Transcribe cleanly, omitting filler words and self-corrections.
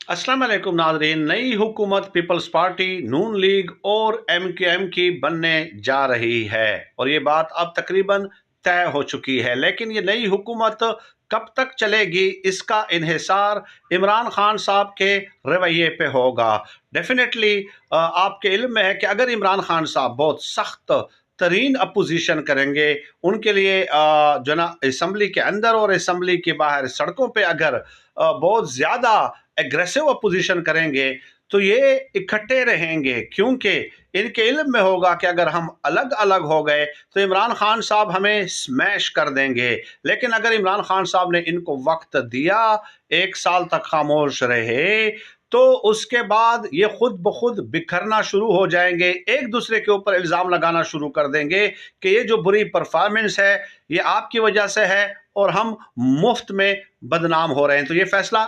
अस्सलाम वालेकुम नाज़रीन। नई हुकूमत पीपल्स पार्टी, नून लीग और एमक्यूएम की बनने जा रही है और ये बात अब तकरीबन तय हो चुकी है। लेकिन ये नई हुकूमत कब तक चलेगी, इसका इन्हिसार इमरान खान साहब के रवैये पे होगा। डेफिनेटली आपके इल्म में है कि अगर इमरान खान साहब बहुत सख्त तरीन अपोजिशन करेंगे, उनके लिए जो ना असम्बली के अंदर और असम्बली के बाहर सड़कों पे अगर बहुत ज़्यादा एग्रेसिव अपोजिशन करेंगे, तो ये इकट्ठे रहेंगे, क्योंकि इनके इल्म में होगा कि अगर हम अलग अलग हो गए तो इमरान खान साहब हमें स्मैश कर देंगे। लेकिन अगर इमरान खान साहब ने इनको वक्त दिया, 1 साल तक खामोश रहे, तो उसके बाद ये खुद ब खुद बिखरना शुरू हो जाएंगे, एक दूसरे के ऊपर इल्ज़ाम लगाना शुरू कर देंगे कि ये जो बुरी परफॉर्मेंस है ये आपकी वजह से है और हम मुफ्त में बदनाम हो रहे हैं। तो ये फैसला